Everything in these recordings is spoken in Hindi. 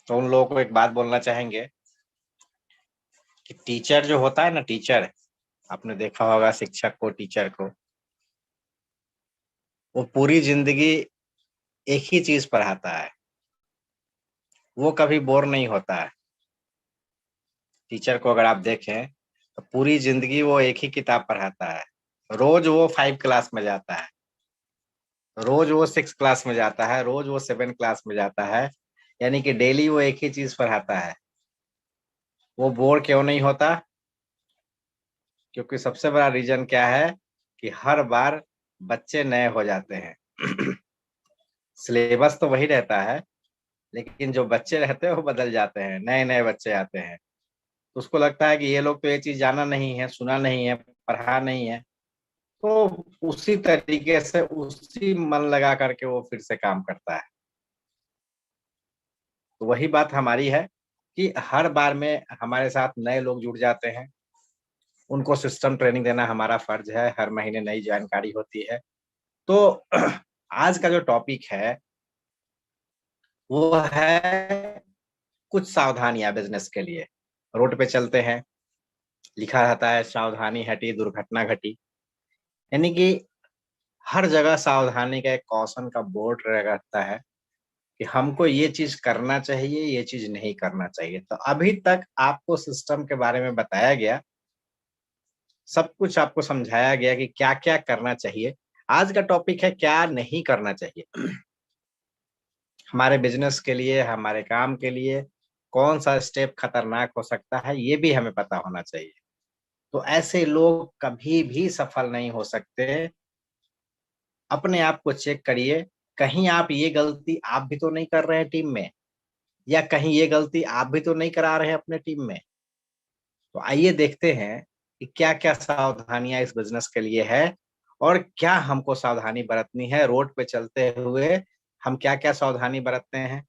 तो उन लोगों को एक बात बोलना चाहेंगे कि टीचर जो होता है ना, टीचर, आपने देखा होगा शिक्षक को, टीचर को, वो पूरी जिंदगी एक ही चीज पढ़ाता है, वो कभी बोर नहीं होता है। टीचर को अगर आप देखें तो पूरी जिंदगी वो एक ही किताब पढ़ाता है। रोज वो 5 क्लास में जाता है, रोज वो 6 क्लास में जाता है, रोज वो 7 क्लास में जाता है, यानी कि डेली वो एक ही चीज पढ़ाता है। वो बोर क्यों नहीं होता? क्योंकि सबसे बड़ा रीजन क्या है कि हर बार बच्चे नए हो जाते हैं। सिलेबस तो वही रहता है, लेकिन जो बच्चे रहते हैं वो बदल जाते हैं, नए नए बच्चे आते हैं। तो उसको लगता है कि ये लोग तो ये चीज जाना नहीं है, सुना नहीं है, पढ़ा नहीं है। तो उसी तरीके से उसी मन लगा करके वो फिर से काम करता है। तो वही बात हमारी है कि हर बार में हमारे साथ नए लोग जुड़ जाते हैं, उनको सिस्टम ट्रेनिंग देना हमारा फर्ज है, हर महीने नई जानकारी होती है। तो आज का जो टॉपिक है वो है कुछ सावधानियां बिजनेस के लिए। रोड पे चलते हैं, लिखा रहता है सावधानी हटी दुर्घटना घटी, यानी कि हर जगह सावधानी का एक कॉशन का बोर्ड रहता है कि हमको ये चीज करना चाहिए, ये चीज नहीं करना चाहिए। तो अभी तक आपको सिस्टम के बारे में बताया गया, सब कुछ आपको समझाया गया कि क्या क्या करना चाहिए। आज का टॉपिक है क्या नहीं करना चाहिए। हमारे बिजनेस के लिए, हमारे काम के लिए कौन सा स्टेप खतरनाक हो सकता है, ये भी हमें पता होना चाहिए। तो ऐसे लोग कभी भी सफल नहीं हो सकते। अपने आप को चेक करिए, कहीं आप ये गलती आप भी तो नहीं कर रहे हैं टीम में, या कहीं ये गलती आप भी तो नहीं करा रहे हैं अपने टीम में। तो आइए देखते हैं कि क्या क्या सावधानियां इस बिजनेस के लिए है और क्या हमको सावधानी बरतनी है रोड पे चलते हुए। हम क्या क्या सावधानी बरतते हैं,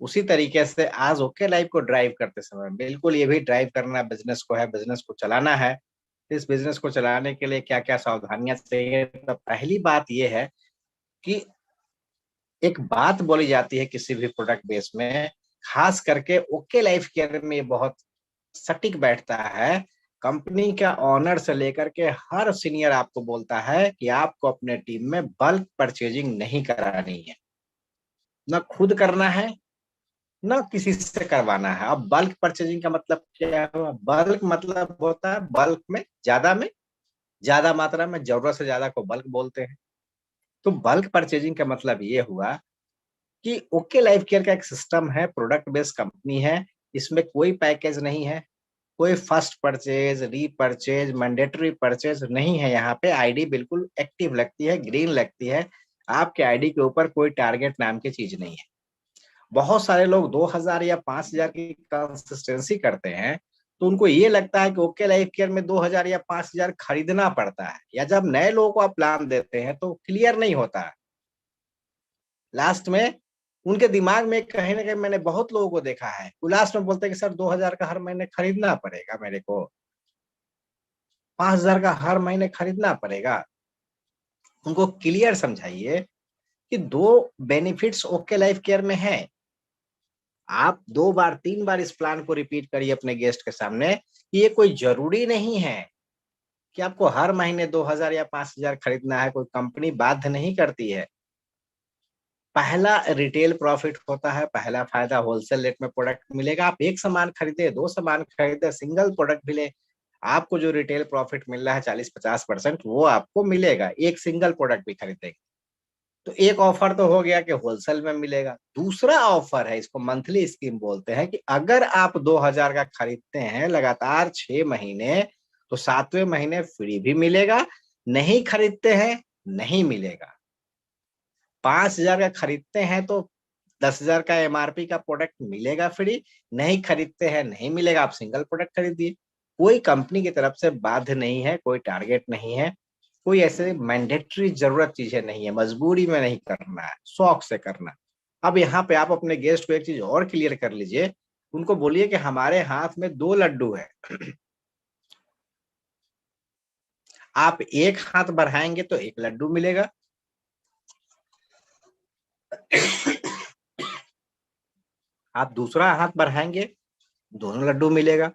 उसी तरीके से आज ओके लाइफ को ड्राइव करते समय बिल्कुल ये भी ड्राइव करना बिजनेस को है, बिजनेस को चलाना है। इस बिजनेस को चलाने के लिए क्या क्या सावधानियां चाहिए? तो पहली बात यह है कि एक बात बोली जाती है किसी भी प्रोडक्ट बेस में, खास करके ओके लाइफ केयर में ये बहुत सटीक बैठता है। कंपनी का ऑनर से लेकर के हर सीनियर आपको बोलता है कि आपको अपने टीम में बल्क परचेजिंग नहीं करानी है, ना खुद करना है, ना किसी से करवाना है। अब बल्क परचेजिंग का मतलब क्या हुआ? बल्क मतलब होता है बल्क में ज्यादा मात्रा में, जरूरत से ज्यादा को बल्क बोलते हैं। तो बल्क परचेजिंग का मतलब ये हुआ कि ओके लाइफ केयर का एक सिस्टम है, प्रोडक्ट बेस्ड कंपनी है, इसमें कोई पैकेज नहीं है, कोई first purchase, repurchase, mandatory purchase नहीं है। यहाँ पे आईडी बिल्कुल एक्टिव लगती है, ग्रीन लगती है। आपके आईडी के ऊपर कोई टारगेट नाम की चीज नहीं है। बहुत सारे लोग 2000 या 5000 की कंसिस्टेंसी करते हैं, तो उनको ये लगता है कि ओके लाइफ केयर में 2000 या 5000 खरीदना पड़ता है, या जब नए लोगों को आप प्लान देते हैं तो क्लियर नहीं होता है। लास्ट में उनके दिमाग में कहीं ना कहीं मैंने बहुत लोगों को देखा है, वो लास्ट में बोलते हैं कि सर 2000 का हर महीने खरीदना पड़ेगा मेरे को, 5000 का हर महीने खरीदना पड़ेगा। उनको क्लियर समझाइए कि दो बेनिफिट्स ओके लाइफ केयर में है। आप 2 बार 3 बार इस प्लान को रिपीट करिए अपने गेस्ट के सामने कि ये कोई जरूरी नहीं है कि आपको हर महीने 2000 या 5000 खरीदना है, कोई कंपनी बाध्य नहीं करती है। पहला रिटेल प्रॉफिट होता है, पहला फायदा होलसेल रेट में प्रोडक्ट मिलेगा। आप एक सामान खरीदे, 2 सामान खरीदे, सिंगल प्रोडक्ट भी ले, आपको जो रिटेल प्रॉफिट मिल रहा है 40-50% वो आपको मिलेगा एक सिंगल प्रोडक्ट भी खरीदेगा। तो एक ऑफर तो हो गया कि होलसेल में मिलेगा। दूसरा ऑफर है, इसको मंथली स्कीम बोलते हैं, कि अगर आप 2000 का खरीदते हैं लगातार 6 महीने, तो 7वें महीने फ्री भी मिलेगा। नहीं खरीदते हैं, नहीं मिलेगा। 5000 का खरीदते हैं तो 10,000 का एमआरपी का प्रोडक्ट मिलेगा फ्री, नहीं खरीदते हैं नहीं मिलेगा, आप सिंगल प्रोडक्ट खरीदिए। कोई कंपनी की तरफ से बाध्य नहीं है, कोई टारगेट नहीं है, कोई ऐसे मैंडेटरी जरूरत चीजें नहीं है, मजबूरी में नहीं करना है, शौक से करना। अब यहाँ पे आप अपने गेस्ट को एक चीज और क्लियर कर लीजिए, उनको बोलिए कि हमारे हाथ में 2 लड्डू है, आप एक हाथ बढ़ाएंगे तो एक लड्डू मिलेगा, आप दूसरा हाथ बढ़ाएंगे, दोनों लड्डू मिलेगा।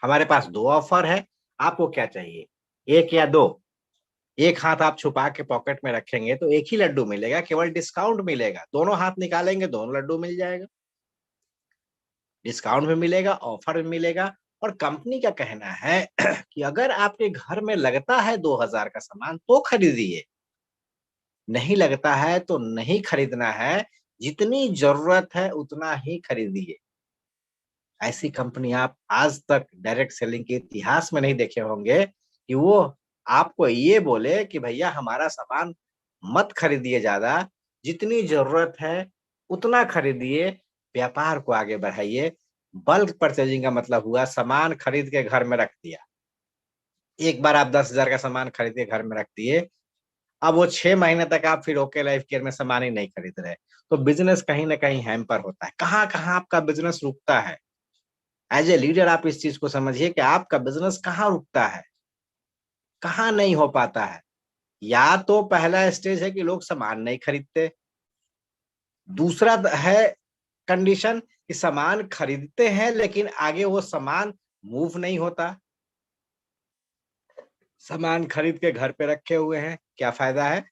हमारे पास दो ऑफर है, आपको क्या चाहिए, एक या दो? एक हाथ आप छुपा के पॉकेट में रखेंगे तो एक ही लड्डू मिलेगा, केवल डिस्काउंट मिलेगा। दोनों हाथ निकालेंगे, दोनों लड्डू मिल जाएगा, डिस्काउंट भी मिलेगा, ऑफर भी मिलेगा। और कंपनी का कहना है कि अगर आपके घर में लगता है 2000 का सामान तो खरीदिए, नहीं लगता है तो नहीं खरीदना है, जितनी जरूरत है उतना ही खरीदिए। ऐसी कंपनी आप आज तक डायरेक्ट सेलिंग के इतिहास में नहीं देखे होंगे कि वो आपको ये बोले कि भैया हमारा सामान मत खरीदिए, ज्यादा, जितनी जरूरत है उतना खरीदिए, व्यापार को आगे बढ़ाइए। बल्क परचेजिंग का मतलब हुआ सामान खरीद के घर में रख दिया। एक बार आप 10,000 का सामान खरीद के घर में रख दिए, अब वो 6 महीने तक आप फिर ओके लाइफ केयर में सामान ही नहीं खरीद रहे, तो बिजनेस कहीं ना कहीं हैम्पर होता है। कहाँ कहाँ आपका बिजनेस रुकता है? एज ए लीडर आप इस चीज को समझिए कि आपका बिजनेस कहाँ रुकता है, कहाँ नहीं हो पाता है। या तो पहला स्टेज है कि लोग सामान नहीं खरीदते, दूसरा है कंडीशन कि सामान खरीदते हैं लेकिन आगे वो सामान मूव नहीं होता, सामान खरीद के घर पे रखे हुए हैं, क्या फायदा है?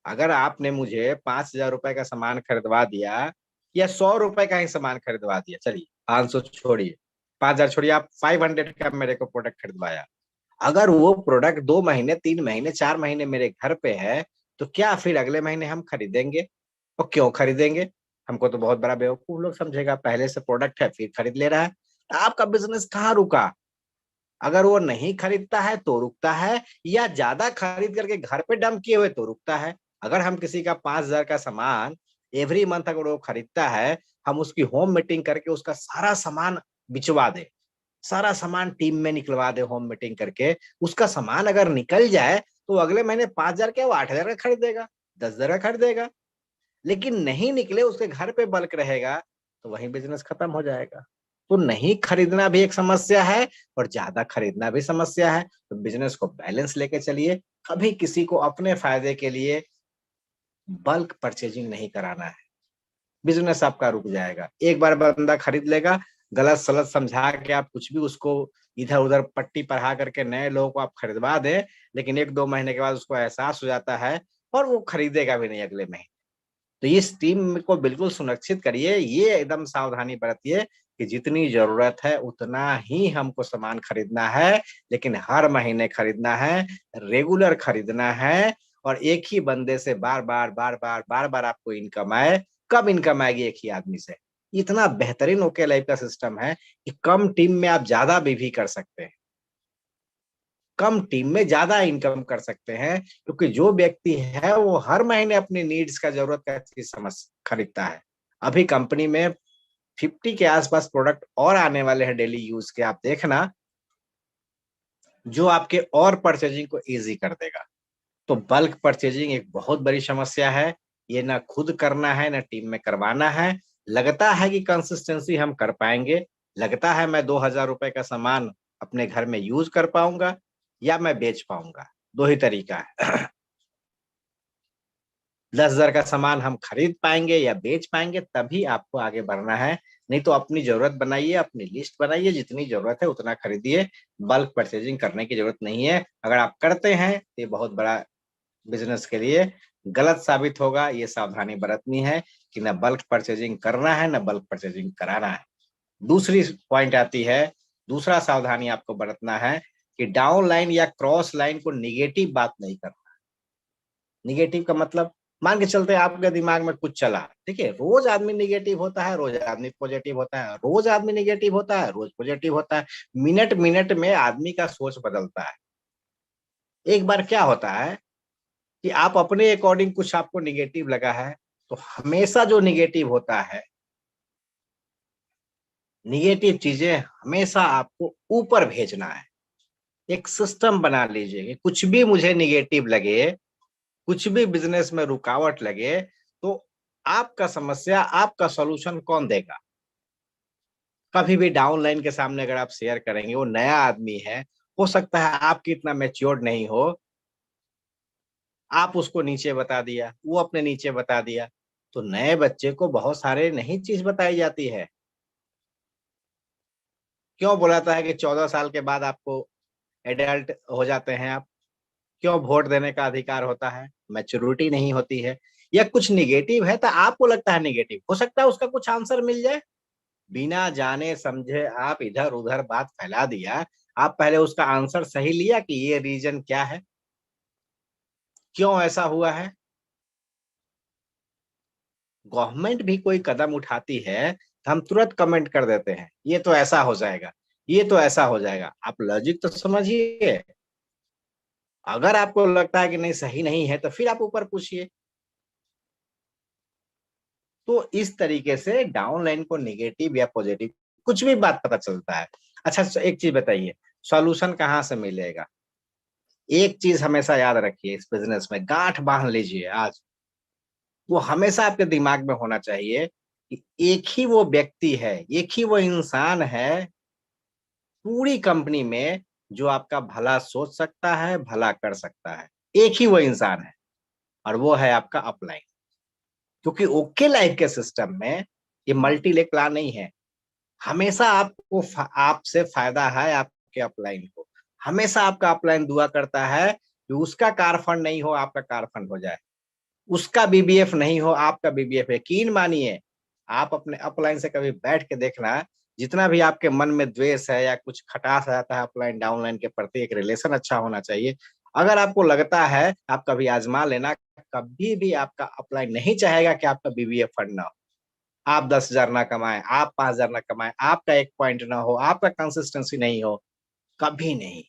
अगर आपने मुझे 5,000 रुपए का सामान खरीदवा दिया या 100 रुपए का ही सामान खरीदवा दिया, चलिए 500 छोड़िए, 5,000 छोड़िए, आप 500 का मेरे को प्रोडक्ट खरीदवाया, अगर वो प्रोडक्ट 2 महीने 3 महीने 4 महीने मेरे घर पे है, तो क्या फिर अगले महीने हम खरीदेंगे? और क्यों खरीदेंगे? हमको तो बहुत बड़ा बेवकूफ लोग समझेगा, पहले से प्रोडक्ट है फिर खरीद ले रहा है। तो आपका बिजनेस कहाँ रुका? अगर वो नहीं खरीदता है तो रुकता है, या ज्यादा खरीद करके घर पे डंप किए हुए तो रुकता है। अगर हम किसी का 5,000 का सामान एवरी मंथ अगर वो खरीदता है, हम उसकी होम मीटिंग करके उसका सारा सामान बिचवा दे, सारा सामान टीम में निकलवा दे, होम मीटिंग करके उसका सामान अगर निकल जाए, तो अगले महीने 5,000 क्या वो 8,000 का खरीदेगा, 10,000 का खरीदेगा। लेकिन नहीं निकले, उसके घर पे बल्क रहेगा, तो वही बिजनेस खत्म हो जाएगा। तो नहीं खरीदना भी एक समस्या है और ज्यादा खरीदना भी समस्या है। तो बिजनेस को बैलेंस लेके चलिए, कभी किसी को अपने फायदे के लिए बल्क परचेजिंग नहीं कराना है, बिजनेस आपका रुक जाएगा। एक बार बंदा खरीद लेगा, गलत सलत समझा के आप कुछ भी उसको इधर उधर पट्टी पढ़ा करके नए लोगों को आप खरीदवा दें, लेकिन 1-2 महीने के बाद उसको एहसास हो जाता है और वो खरीदेगा भी नहीं अगले महीने। तो इस टीम को बिल्कुल सुनिश्चित करिए, ये एकदम सावधानी बरतिए कि जितनी जरूरत है उतना ही हमको सामान खरीदना है, लेकिन हर महीने खरीदना है, रेगुलर खरीदना है। और एक ही बंदे से बार बार आपको इनकम आए। कब इनकम आएगी एक ही आदमी से? इतना बेहतरीन ओके लाइफ का सिस्टम है कि कम टीम में आप ज्यादा भी कर सकते हैं, कम टीम में ज्यादा इनकम कर सकते हैं, क्योंकि जो व्यक्ति है वो हर महीने अपनी नीड्स का जरूरत का चीज समझ खरीदता है। अभी कंपनी में 50 के आसपास प्रोडक्ट और आने वाले हैं डेली यूज के, आप देखना, जो आपके और परचेजिंग को इजी कर देगा। तो बल्क परचेजिंग एक बहुत बड़ी समस्या है, ये ना खुद करना है ना टीम में करवाना है। लगता है कि कंसिस्टेंसी हम कर पाएंगे, लगता है मैं 2,000 रुपए का सामान अपने घर में यूज कर पाऊंगा या मैं बेच पाऊंगा, दो ही तरीका है। 10,000 का सामान हम खरीद पाएंगे या बेच पाएंगे, तभी आपको आगे बढ़ना है। नहीं तो अपनी जरूरत बनाइए, अपनी लिस्ट बनाइए, जितनी जरूरत है उतना खरीदिए, बल्क परचेजिंग करने की जरूरत नहीं है। अगर आप करते हैं तो ये बहुत बड़ा बिजनेस के लिए गलत साबित होगा, ये सावधानी बरतनी है कि न बल्क परचेजिंग करना है न बल्क परचेजिंग कराना है। दूसरी पॉइंट आती है, दूसरा सावधानी आपको बरतना है कि डाउन लाइन या क्रॉस लाइन को निगेटिव बात नहीं करना। निगेटिव का मतलब, मान के चलते हैं आपके दिमाग में कुछ चला, देखिए रोज आदमी निगेटिव होता है, रोज आदमी पॉजिटिव होता है, रोज आदमी निगेटिव होता है, रोज पॉजिटिव होता है। मिनट मिनट में आदमी का सोच बदलता है। एक बार क्या होता है कि आप अपने अकॉर्डिंग कुछ आपको निगेटिव लगा है, तो हमेशा जो निगेटिव होता है, निगेटिव चीजें हमेशा आपको ऊपर भेजना है। एक सिस्टम बना लीजिए कि कुछ भी मुझे निगेटिव लगे, कुछ भी बिजनेस में रुकावट लगे, तो आपका समस्या, आपका सॉल्यूशन कौन देगा? कभी भी डाउनलाइन के सामने अगर आप शेयर करेंगे, वो नया आदमी है, हो सकता है आपकी इतना मैच्योर्ड नहीं हो, आप उसको नीचे बता दिया, वो अपने नीचे बता दिया, तो नए बच्चे को बहुत सारे नई चीज बताई जाती है। क्यों बोलाता है कि 14 साल के बाद आपको एडल्ट हो जाते हैं आप? क्यों वोट देने का अधिकार होता है? मैच्योरिटी नहीं होती है, या कुछ निगेटिव है तो आपको लगता है निगेटिव, हो सकता है उसका कुछ आंसर मिल जाए। बिना जाने समझे आप इधर उधर बात फैला दिया। आप पहले उसका आंसर सही लिया कि ये रीजन क्या है, क्यों ऐसा हुआ है। गवर्नमेंट भी कोई कदम उठाती है तो हम तुरंत कमेंट कर देते हैं, ये तो ऐसा हो जाएगा, ये तो ऐसा हो जाएगा। आप लॉजिक तो समझिए। अगर आपको लगता है कि नहीं सही नहीं है तो फिर आप ऊपर पूछिए। तो इस तरीके से डाउनलाइन को निगेटिव या पॉजिटिव कुछ भी बात पता चलता है। अच्छा, एक चीज बताइए, सॉल्यूशन कहाँ से मिलेगा? एक चीज हमेशा याद रखिए, इस बिजनेस में गांठ बांध लीजिए आज, वो हमेशा आपके दिमाग में होना चाहिए कि एक ही वो व्यक्ति है, एक ही वो इंसान है पूरी कंपनी में जो आपका भला सोच सकता है, भला कर सकता है। एक ही वो इंसान है, और वो है आपका अपलाइन। क्योंकि ओके लाइफ के सिस्टम में ये मल्टी लेग प्लान नहीं है। हमेशा आपको आपसे फायदा है आपके अपलाइन को। हमेशा आपका अपलाइन दुआ करता है कि उसका कार फंड नहीं हो, आपका कार फंड हो जाए। उसका बीबीएफ नहीं हो, आपका बीबीएफ। यकीन मानिए, आप अपने अपलाइन से कभी बैठ के देखना, जितना भी आपके मन में द्वेष है या कुछ खटास आता है अपलाइन डाउनलाइन के प्रति, एक रिलेशन अच्छा होना चाहिए। अगर आपको लगता है, आप कभी आजमा लेना, कभी भी आपका अपलाइन नहीं चाहेगा कि आपका बीबीएफ फंड ना हो। आप 10,000 ना कमाए, आप 5,000 ना कमाए, आपका एक पॉइंट ना हो, आपका कंसिस्टेंसी नहीं हो, कभी नहीं।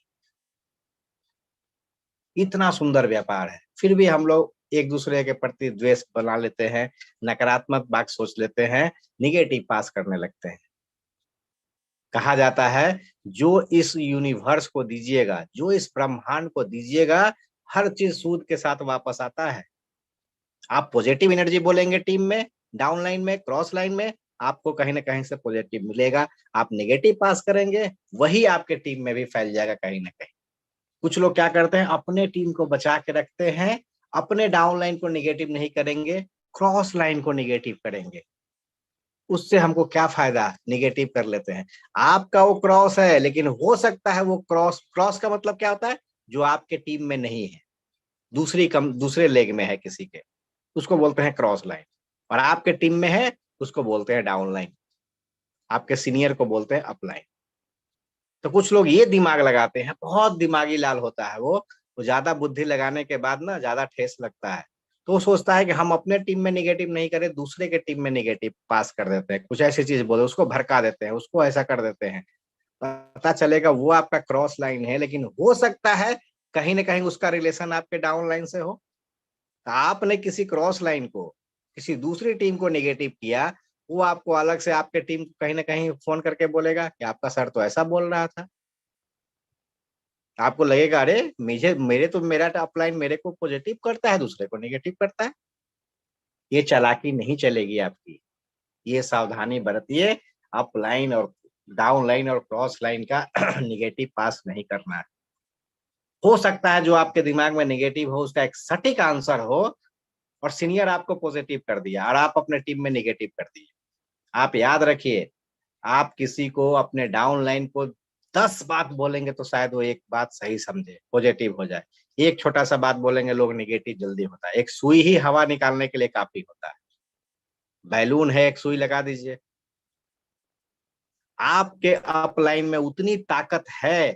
इतना सुंदर व्यापार है, फिर भी हम लोग एक दूसरे के प्रति द्वेष बना लेते हैं, नकारात्मक बात सोच लेते हैं, निगेटिव पास करने लगते हैं। कहा जाता है, जो इस यूनिवर्स को दीजिएगा, जो इस ब्रह्मांड को दीजिएगा, हर चीज सूद के साथ वापस आता है। आप पॉजिटिव एनर्जी बोलेंगे टीम में, डाउन लाइन में, क्रॉस लाइन में, आपको कहीं ना कहीं से पॉजिटिव मिलेगा। आप नेगेटिव पास करेंगे, वही आपके टीम में भी फैल जाएगा कहीं ना कहीं। कुछ लोग क्या करते हैं, अपने टीम को बचा के रखते हैं, अपने डाउन लाइन को निगेटिव नहीं करेंगे, क्रॉस लाइन को निगेटिव करेंगे। उससे हमको क्या फायदा, निगेटिव कर लेते हैं। आपका वो क्रॉस है, लेकिन हो सकता है वो क्रॉस, क्रॉस का मतलब क्या होता है, जो आपके टीम में नहीं है, दूसरे लेग में है किसी के, उसको बोलते हैं क्रॉस लाइन। और आपके टीम में है, उसको बोलते हैं डाउन लाइन। आपके सीनियर को बोलते हैं अपलाइन। तो कुछ लोग ये दिमाग लगाते हैं, बहुत दिमागी लाल होता है वो ज्यादा बुद्धि लगाने के बाद ना ज्यादा ठेस लगता है। तो वो सोचता है कि हम अपने टीम में निगेटिव नहीं करें, दूसरे के टीम में निगेटिव पास कर देते हैं, कुछ ऐसी चीज बोले, उसको भड़का देते हैं, उसको ऐसा कर देते हैं। पता चलेगा वो आपका क्रॉस लाइन है, लेकिन हो सकता है कहीं ना कहीं उसका रिलेशन आपके डाउन लाइन से हो। तो आपने किसी क्रॉस लाइन को, किसी दूसरी टीम को निगेटिव किया, वो आपको अलग से आपके टीम को कहीं ना कहीं फोन करके बोलेगा कि आपका सर तो ऐसा बोल रहा था। आपको लगेगा, अरे मुझे मेरे तो मेरा अपलाइन मेरे को पॉजिटिव करता है, दूसरे को निगेटिव करता है। ये चालाकी नहीं चलेगी आपकी, ये सावधानी बरतिए। अपलाइन और डाउन लाइन और क्रॉस लाइन का निगेटिव पास नहीं करना है। हो सकता है जो आपके दिमाग में निगेटिव हो उसका एक सटीक आंसर हो, और सीनियर आपको पॉजिटिव कर दिया और आप अपने टीम में निगेटिव कर दिए। आप याद रखिए, आप किसी को अपने डाउन लाइन को 10 बात बोलेंगे तो शायद वो एक बात सही समझे, पॉजिटिव हो जाए। एक छोटा सा बात बोलेंगे, लोग निगेटिव जल्दी होता है। एक सुई ही हवा निकालने के लिए काफी होता है। बैलून है, एक सुई लगा दीजिए। आपके अपलाइन में उतनी ताकत है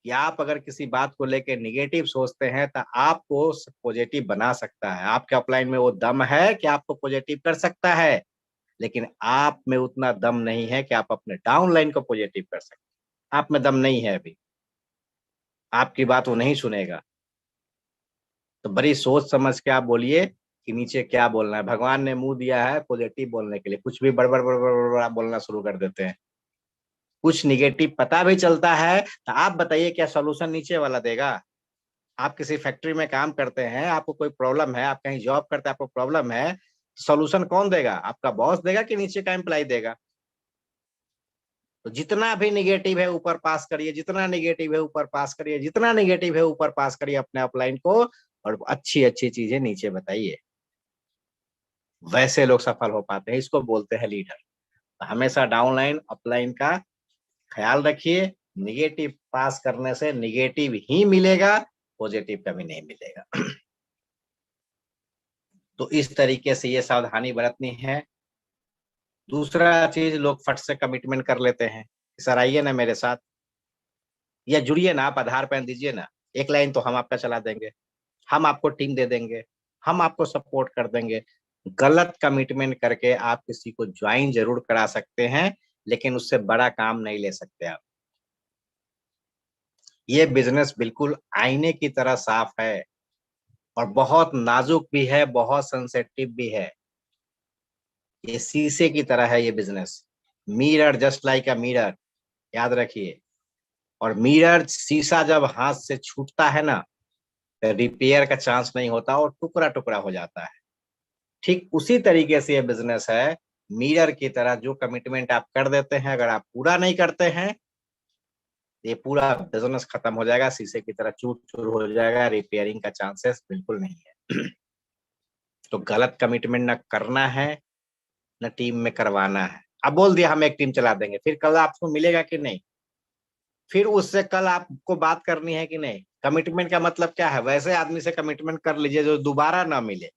कि आप अगर किसी बात को लेकर निगेटिव सोचते हैं तो आपको पॉजिटिव बना सकता है। आपके अपलाइन में वो दम है कि आपको पॉजिटिव कर सकता है, लेकिन आप में उतना दम नहीं है कि आप अपने डाउन लाइन को पॉजिटिव कर सकते। आप में दम नहीं है अभी, आपकी बात वो नहीं सुनेगा। तो बड़ी सोच समझ के आप बोलिए कि नीचे क्या बोलना है। भगवान ने मुंह दिया है पॉजिटिव बोलने के लिए, कुछ भी बड़बड़ बड़बड़ बड़बड़ आप बोलना शुरू कर देते हैं। कुछ निगेटिव पता भी चलता है तो आप बताइए, क्या सॉल्यूशन नीचे वाला देगा? आप किसी फैक्ट्री में काम करते हैं, आपको कोई प्रॉब्लम है, आप कहीं जॉब करते हैं, आपको प्रॉब्लम है, सॉल्यूशन कौन देगा? आपका बॉस देगा कि नीचे का एम्प्लॉय देगा? तो जितना भी निगेटिव है ऊपर पास करिए, जितना निगेटिव है ऊपर पास करिए, जितना निगेटिव है ऊपर पास करिए अपने अपलाइन को, और अच्छी अच्छी चीजें नीचे बताइए। वैसे लोग सफल हो पाते हैं, इसको बोलते हैं लीडर। हमेशा डाउनलाइन अपलाइन का ख्याल रखिए। निगेटिव पास करने से निगेटिव ही मिलेगा, पॉजिटिव कभी नहीं मिलेगा। तो इस तरीके से ये सावधानी बरतनी है। दूसरा चीज, लोग फट से कमिटमेंट कर लेते हैं, सर आइए ना मेरे साथ, या जुड़िए ना, आप आधार पैन दीजिए ना, एक लाइन तो हम आपका चला देंगे, हम आपको टीम दे देंगे, हम आपको सपोर्ट कर देंगे। गलत कमिटमेंट करके आप किसी को ज्वाइन जरूर करा सकते हैं, लेकिन उससे बड़ा काम नहीं ले सकते आप। ये बिजनेस बिल्कुल आईने की तरह साफ है और बहुत नाजुक भी है, बहुत सेंसिटिव भी है। ये शीशे की तरह है ये business. Mirror just like a mirror, याद रखिए। और मिरर शीशा जब हाथ से छूटता है ना, तो रिपेयर का चांस नहीं होता और टुकड़ा टुकड़ा हो जाता है। ठीक उसी तरीके से ये बिजनेस है, मिरर की तरह। जो कमिटमेंट आप कर देते हैं, अगर आप पूरा नहीं करते हैं, ये पूरा बिजनेस खत्म हो जाएगा, शीशे की तरह चूर चूर हो जाएगा, रिपेयरिंग का चांसेस बिल्कुल नहीं है। तो गलत कमिटमेंट न करना है, न टीम में करवाना है। अब बोल दिया हम एक टीम चला देंगे, फिर कल आपको मिलेगा कि नहीं? फिर उससे कल आपको बात करनी है कि नहीं? कमिटमेंट का मतलब क्या है? वैसे आदमी से कमिटमेंट कर लीजिए जो दोबारा ना मिले,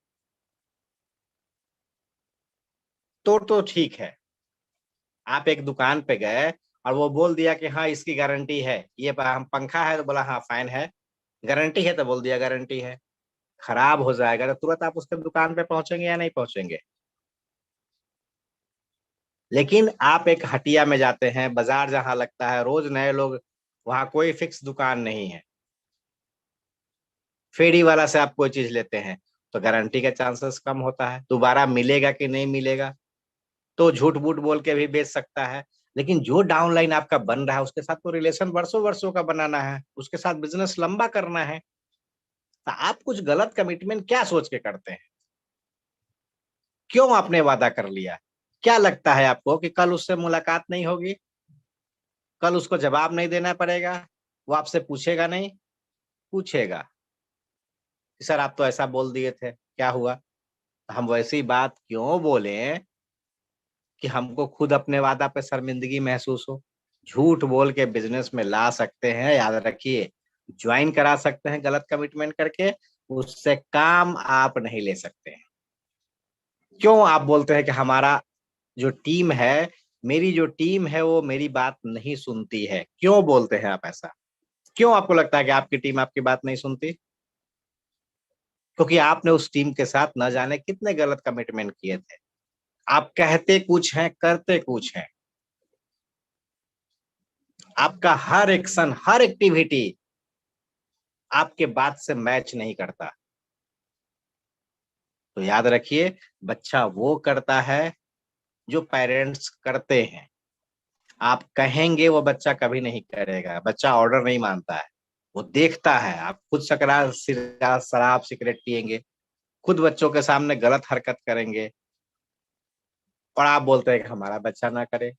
तो ठीक है। आप एक दुकान पे गए और वो बोल दिया कि हाँ इसकी गारंटी है, ये हम पंखा है तो बोला हाँ फाइन है, गारंटी है तो बोल दिया गारंटी है। खराब हो जाएगा तो तुरंत आप उसके दुकान पे पहुंचेंगे या नहीं पहुंचेंगे? लेकिन आप एक हटिया में जाते हैं, बाजार जहां लगता है रोज नए लोग, वहां कोई फिक्स दुकान नहीं है, फेरी वाला से आप कोई चीज लेते हैं, तो गारंटी का चांसेस कम होता है, दोबारा मिलेगा कि नहीं मिलेगा। तो झूठ मूठ बोल के भी बेच सकता है। लेकिन जो डाउनलाइन आपका बन रहा है, उसके साथ तो रिलेशन वर्षों वर्षों का बनाना है, उसके साथ बिजनेस लंबा करना है। तो आप कुछ गलत कमिटमेंट क्या सोच के करते हैं? क्यों आपने वादा कर लिया? क्या लगता है आपको कि कल उससे मुलाकात नहीं होगी, कल उसको जवाब नहीं देना पड़ेगा, वो आपसे पूछेगा नहीं? पूछेगा कि सर आप तो ऐसा बोल दिए थे, क्या हुआ? हम वैसी बात क्यों बोले कि हमको खुद अपने वादा पे शर्मिंदगी महसूस हो? झूठ बोल के बिजनेस में ला सकते हैं, याद रखिए। ज्वाइन करा सकते हैं गलत कमिटमेंट करके, उससे काम आप नहीं ले सकते हैं। क्यों आप बोलते हैं कि हमारा जो टीम है, मेरी जो टीम है वो मेरी बात नहीं सुनती है? क्यों बोलते हैं आप ऐसा? क्यों आपको लगता है कि आपकी टीम आपकी बात नहीं सुनती? क्योंकि आपने उस टीम के साथ न जाने कितने गलत कमिटमेंट किए थे। आप कहते कुछ हैं, करते कुछ हैं। आपका हर एक्शन, हर एक्टिविटी आपके बात से मैच नहीं करता। तो याद रखिए, बच्चा वो करता है जो पेरेंट्स करते हैं। आप कहेंगे वो बच्चा कभी नहीं करेगा, बच्चा ऑर्डर नहीं मानता है। वो देखता है आप खुद शराब सिगरेट पिएंगे, खुद बच्चों के सामने गलत हरकत करेंगे, और आप बोलते हैं कि हमारा बच्चा ना करे।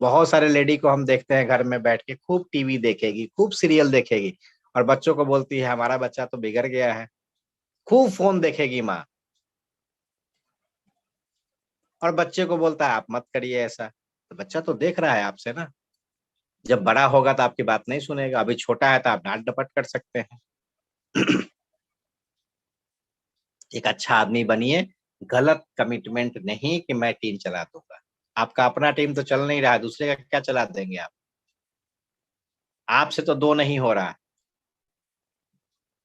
बहुत सारे लेडी को हम देखते हैं घर में बैठ के खूब टीवी देखेगी, खूब सीरियल देखेगी, और बच्चों को बोलती है हमारा बच्चा तो बिगड़ गया है। खूब फोन देखेगी माँ, और बच्चे को बोलता है आप मत करिए ऐसा। तो बच्चा तो देख रहा है आपसे ना। जब बड़ा होगा तो आपकी बात नहीं सुनेगा, अभी छोटा है तो आप डांट डपट कर सकते हैं। एक अच्छा आदमी बनिए, गलत कमिटमेंट नहीं कि मैं टीम चला दूंगा। आपका अपना टीम तो चल नहीं रहा है, दूसरे का क्या चला देंगे आप? आपसे तो दो नहीं हो रहा,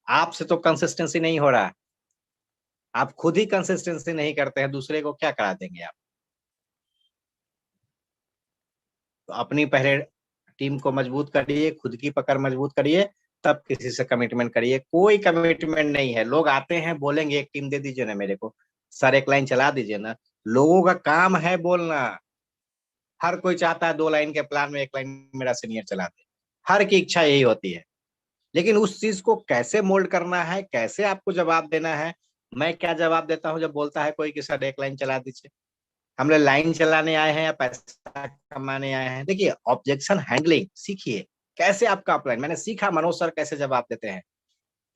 आपसे तो कंसिस्टेंसी नहीं हो रहा, आप खुद ही कंसिस्टेंसी नहीं करते हैं, दूसरे को क्या करा देंगे आप? तो अपनी पहले टीम को मजबूत करिए, खुद की पकड़ मजबूत करिए, तब किसी से कमिटमेंट करिए। कोई कमिटमेंट नहीं है। लोग आते हैं बोलेंगे एक टीम दे दीजिए ना मेरे को, सर एक लाइन चला दीजिए ना। लोगों का काम है बोलना। हर कोई चाहता है 2 लाइन के प्लान में 1 लाइन मेरा सीनियर चला दे, हर की इच्छा यही होती है। लेकिन उस चीज को कैसे मोल्ड करना है, कैसे आपको जवाब देना है? मैं क्या जवाब देता हूँ जब बोलता है कोई कि सर 1 लाइन चला दीजिए? हम लोग लाइन चलाने आए हैं या पैसा कमाने आए हैं? देखिए, ऑब्जेक्शन हैंडलिंग सीखिए। कैसे आपका अपलाइन, मैंने सीखा मनोज सर कैसे जवाब देते हैं,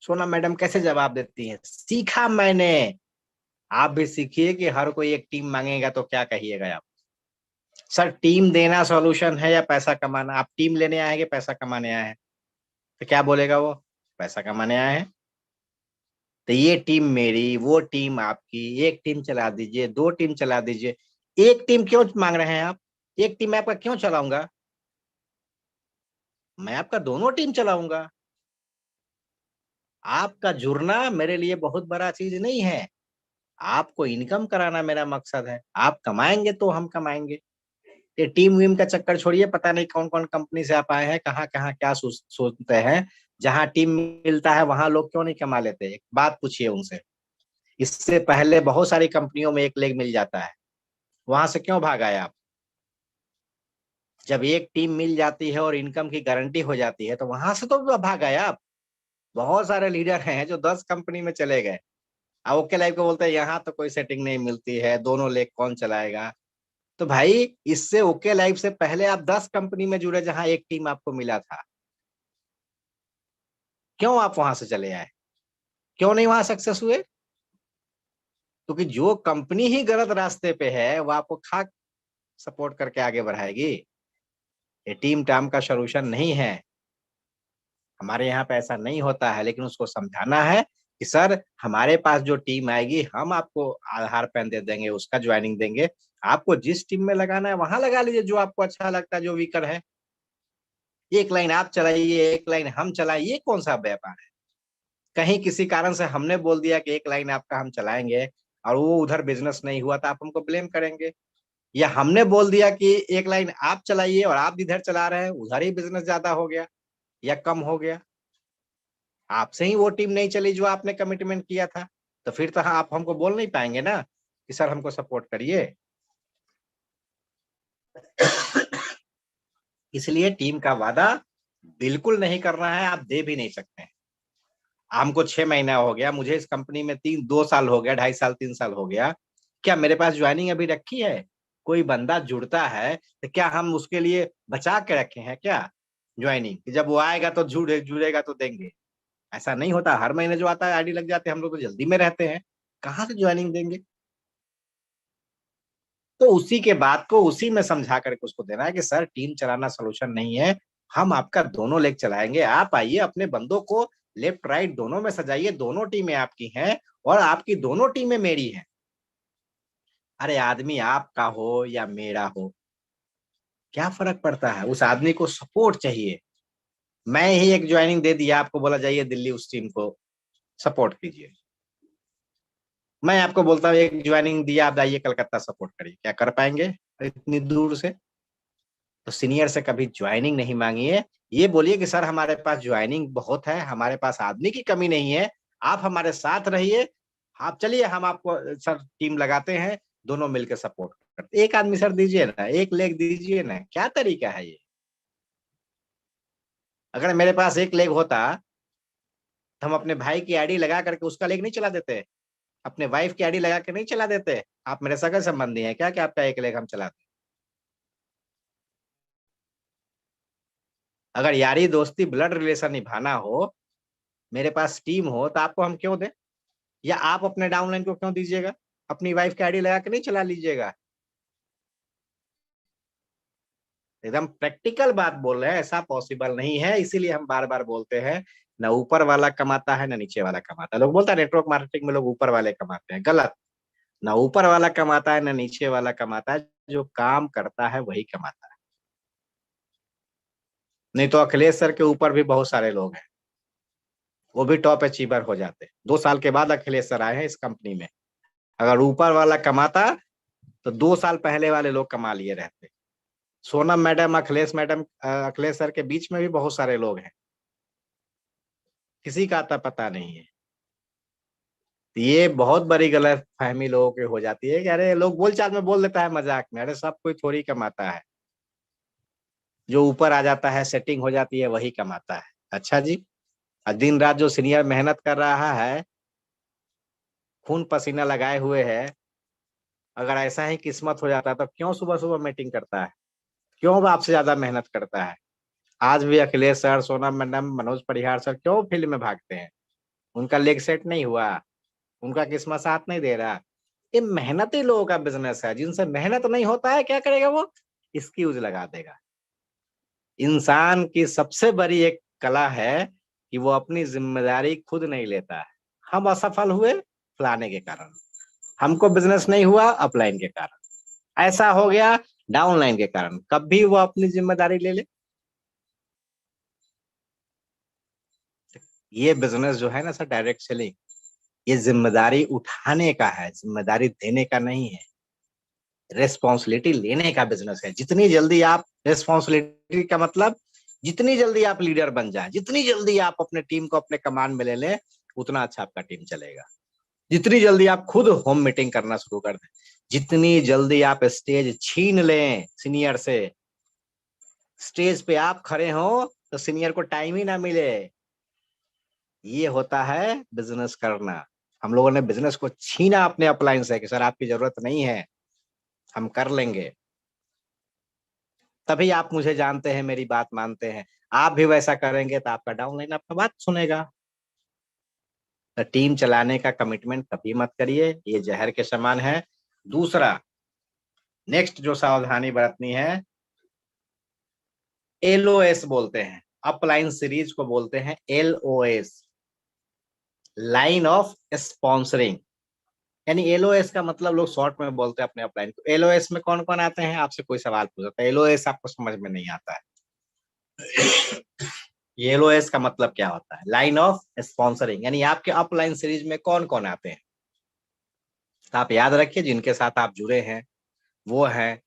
सोना मैडम कैसे जवाब देती हैं, सीखा मैंने। आप भी सीखिए कि हर कोई एक टीम मांगेगा तो क्या कहिएगा आप? सर टीम देना सॉल्यूशन है या पैसा कमाना? आप टीम लेने आए हैं कि पैसा कमाने आए हैं? तो क्या बोलेगा वो? पैसा कमाने आए हैं। तो ये टीम मेरी, वो टीम आपकी, एक टीम चला दीजिए, दो टीम चला दीजिए। एक टीम क्यों मांग रहे हैं आप? एक टीम मैं आपका क्यों चलाऊंगा? मैं आपका दोनों टीम चलाऊंगा। आपका जुड़ना मेरे लिए बहुत बड़ा चीज नहीं है। आपको इनकम कराना मेरा मकसद है। आप कमाएंगे तो हम कमाएंगे। ये टीम वीम का चक्कर छोड़िए। पता नहीं कौन कौन कंपनी से आप आए हैं, कहाँ कहाँ क्या सोचते हैं। जहां टीम मिलता है वहां लोग क्यों नहीं कमा लेते? एक बात पूछिए उनसे। इससे पहले बहुत सारी कंपनियों में एक लेग मिल जाता है, वहां से क्यों भाग आए आप? जब एक टीम मिल जाती है और इनकम की गारंटी हो जाती है तो वहां से तो भाग आए आप। बहुत सारे लीडर हैं जो 10 कंपनी में चले गए। अब ओके लाइफ को बोलते हैं यहाँ तो कोई सेटिंग नहीं मिलती है, दोनों लेग कौन चलाएगा? तो भाई इससे ओके लाइफ से पहले आप 10 कंपनी में जुड़े जहां एक टीम आपको मिला था। क्यों आप वहां से चले आए? क्यों नहीं वहां सक्सेस हुए? क्योंकि जो कंपनी ही गलत रास्ते पे है वो आपको खा सपोर्ट करके आगे बढ़ाएगी। ये टीम टाम का सॉल्यूशन नहीं है। हमारे यहाँ पे ऐसा नहीं होता है, लेकिन उसको समझाना है कि सर हमारे पास जो टीम आएगी हम आपको आधार पेन दे देंगे, उसका ज्वाइनिंग देंगे। आपको जिस टीम में लगाना है वहां लगा लीजिए, जो आपको अच्छा लगता है, जो वीकर है। एक लाइन आप चलाइए, एक लाइन हम चलाइए, ये कौन सा व्यापार है? कहीं किसी कारण से हमने बोल दिया कि एक लाइन आपका हम चलाएंगे और वो उधर बिजनेस नहीं हुआ तो आप हमको ब्लेम करेंगे? या हमने बोल दिया कि एक लाइन आप चलाइए और आप जिधर चला रहे हैं उधर ही बिजनेस ज्यादा हो गया या कम हो गया? आपसे ही वो टीम नहीं चली जो आपने कमिटमेंट किया था। तो फिर तो आप हमको बोल नहीं पाएंगे ना कि सर हमको सपोर्ट करिए। इसलिए टीम का वादा बिल्कुल नहीं करना है, आप दे भी नहीं सकते हैं। हमको 6 महीना हो गया, मुझे इस कंपनी में 2 साल हो गया, 2.5 साल 3 साल हो गया। क्या मेरे पास ज्वाइनिंग अभी रखी है? कोई बंदा जुड़ता है तो क्या हम उसके लिए बचा के रखे हैं क्या ज्वाइनिंग, कि जब वो आएगा तो जुड़ेगा तो देंगे? ऐसा नहीं होता। हर महीने जो आता है आईडी लग जाते हैं, हम लोग तो जल्दी में रहते हैं, कहाँ से ज्वाइनिंग देंगे? तो उसी के बात को उसी में समझा करके उसको देना है कि सर टीम चलाना सोल्यूशन नहीं है। हम आपका दोनों लेग चलाएंगे। आप आइए अपने बंदों को लेफ्ट राइट दोनों में सजाइए, दोनों टीमें आपकी हैं और आपकी दोनों टीमें मेरी हैं। अरे आदमी आपका हो या मेरा हो, क्या फर्क पड़ता है? उस आदमी को सपोर्ट चाहिए। मैं ही एक ज्वाइनिंग दे दिया, आपको बोला जाइए दिल्ली उस टीम को सपोर्ट कीजिए। मैं आपको बोलता हूँ एक ज्वाइनिंग दिया, आप जाइए कलकत्ता सपोर्ट करिए, क्या कर पाएंगे इतनी दूर से? तो सीनियर से कभी ज्वाइनिंग नहीं मांगिए। ये बोलिए कि सर हमारे पास ज्वाइनिंग बहुत है, हमारे पास आदमी की कमी नहीं है, आप हमारे साथ रहिए। आप चलिए हम आपको सर टीम लगाते हैं, दोनों मिलकर सपोर्ट करते। एक आदमी सर दीजिए ना, एक लेग दीजिए ना, क्या तरीका है ये? अगर मेरे पास एक लेग होता तो हम अपने भाई की आईडी लगा करके उसका लेग नहीं चला देते? अपने वाइफ की आईडी लगा के नहीं चला देते? आप मेरे सगे संबंधी हैं क्या कि आपका एक लेग हम चलाते? अगर यारी दोस्ती ब्लड रिलेशन निभाना हो, मेरे पास टीम हो, तो आपको हम क्यों दें? या आप अपने डाउनलाइन को क्यों दीजिएगा? अपनी वाइफ की आईडी लगा के नहीं चला लीजिएगा? एकदम प्रैक्टिकल बात बोल रहे हैं, ऐसा पॉसिबल नहीं है। इसीलिए हम बार बार बोलते हैं, ना ऊपर वाला कमाता है ना नीचे वाला कमाता है। लोग बोलता है नेटवर्क मार्केटिंग में लोग ऊपर वाले कमाते हैं, गलत। ना ऊपर वाला कमाता है ना नीचे वाला कमाता है, जो काम करता है वही कमाता है। नहीं तो अखिलेश सर के ऊपर भी बहुत सारे लोग हैं, वो भी टॉप अचीवर हो जाते। 2 साल के बाद अखिलेश सर आए हैं इस कंपनी में। अगर ऊपर वाला कमाता तो 2 साल पहले वाले लोग कमा लिए रहते। Sonam madam, Akhilesh madam, Akhilesh sir के बीच में भी बहुत सारे लोग हैं, किसी का आता पता नहीं है। तो ये बहुत बड़ी गलत फहमी लोगों की हो जाती है कि अरे लोग बोलचाल में बोल देता है मजाक में, अरे सब कोई थोड़ी कमाता है। जो ऊपर आ जाता है, सेटिंग हो जाती है, वही कमाता है। अच्छा जी। और दिन रात जो सीनियर मेहनत कर रहा है, खून पसीना लगाए हुए है, अगर ऐसा ही किस्मत हो जाता है तो क्यों सुबह सुबह मीटिंग करता है? क्यों वो आपसे ज्यादा मेहनत करता है? आज भी अखिलेश सर, सोनम मैडम, मनोज परिहार सर क्यों फील्ड में भागते हैं? उनका लेग सेट नहीं हुआ? उनका किस्मत साथ नहीं दे रहा? ये मेहनती लोगों का बिजनेस है। जिनसे मेहनत नहीं होता है क्या करेगा वो? एक्सक्यूज लगा देगा। इंसान की सबसे बड़ी एक कला है कि वो अपनी जिम्मेदारी खुद नहीं लेता है। हम असफल हुए फलाने के कारण, हमको बिजनेस नहीं हुआ अपलाइन के कारण, ऐसा हो गया डाउनलाइन के कारण। कभी वो अपनी जिम्मेदारी ले ले? ये बिजनेस जो है ना सर, डायरेक्ट सेलिंग, ये जिम्मेदारी उठाने का है, जिम्मेदारी देने का नहीं है। रेस्पॉन्सिबिलिटी लेने का बिजनेस है। जितनी जल्दी आप रेस्पॉन्सिबिलिटी का मतलब, जितनी जल्दी आप लीडर बन जाए, जितनी जल्दी आप अपने टीम को अपने कमांड में ले लें, उतना अच्छा आपका टीम चलेगा। जितनी जल्दी आप खुद होम मीटिंग करना शुरू कर दें, जितनी जल्दी आप स्टेज छीन लें सीनियर से, स्टेज पे आप खड़े हो तो सीनियर को टाइम ही ना मिले, ये होता है बिजनेस करना। हम लोगों ने बिजनेस को छीना अपने अपलाइन से कि सर आपकी जरूरत नहीं है, हम कर लेंगे। तभी आप मुझे जानते हैं, मेरी बात मानते हैं। आप भी वैसा करेंगे तो आपका डाउनलाइन आपका बात सुनेगा। तो टीम चलाने का कमिटमेंट कभी मत करिए, ये जहर के समान है। दूसरा, नेक्स्ट जो सावधानी बरतनी है, एलओएस बोलते हैं, अपलाइन सीरीज को बोलते हैं एलओएस, लाइन ऑफ स्पॉन्सरिंग। यानी एलओएस का मतलब लोग शॉर्ट में बोलते हैं अपने अपलाइन को। एलओएस में कौन कौन आते हैं? आपसे कोई सवाल पूछता है, एलओएस आपको समझ में नहीं आता है। एलओएस का मतलब क्या होता है? लाइन ऑफ स्पॉन्सरिंग, यानी आपके अपलाइन सीरीज में कौन कौन आते हैं। तो आप याद रखिए, जिनके साथ आप जुड़े हैं वो हैं।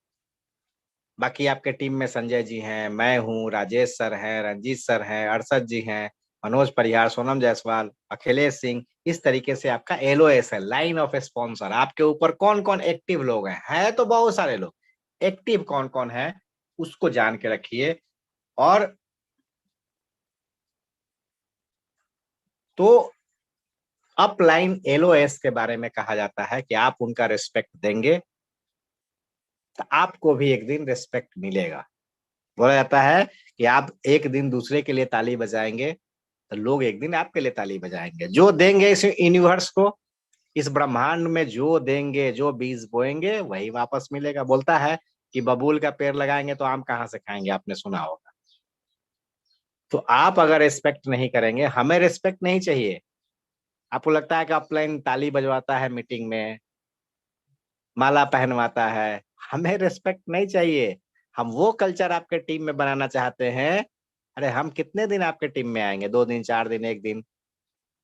बाकी आपके टीम में संजय जी हैं, मैं हूँ, राजेश सर हैं, रंजीत सर हैं, अरशद जी हैं, मनोज परिहार, सोनम जायसवाल, अखिलेश सिंह। इस तरीके से आपका एलओएस है, लाइन ऑफ स्पॉन्सर। आपके ऊपर कौन कौन एक्टिव लोग हैं? है तो बहुत सारे लोग, एक्टिव कौन कौन है उसको जान के रखिए। और तो अपलाइन एलओएस के बारे में कहा जाता है कि आप उनका रिस्पेक्ट देंगे तो आपको भी एक दिन रिस्पेक्ट मिलेगा। बोला जाता है कि आप एक दिन दूसरे के लिए ताली बजाएंगे तो लोग एक दिन आपके लिए ताली बजाएंगे। जो देंगे इस यूनिवर्स को, इस ब्रह्मांड में जो देंगे, जो बीज बोएंगे वही वापस मिलेगा। बोलता है कि बबूल का पेड़ लगाएंगे तो आम कहाँ से खाएंगे, आपने सुना होगा। तो आप अगर रिस्पेक्ट नहीं करेंगे, हमें रिस्पेक्ट नहीं चाहिए। आपको लगता है कि अपलाइन ताली बजवाता है मीटिंग में, माला पहनवाता है, हमें रिस्पेक्ट नहीं चाहिए। हम वो कल्चर आपके टीम में बनाना चाहते हैं। अरे हम कितने दिन आपके टीम में आएंगे? 2 दिन, 4 दिन, एक दिन।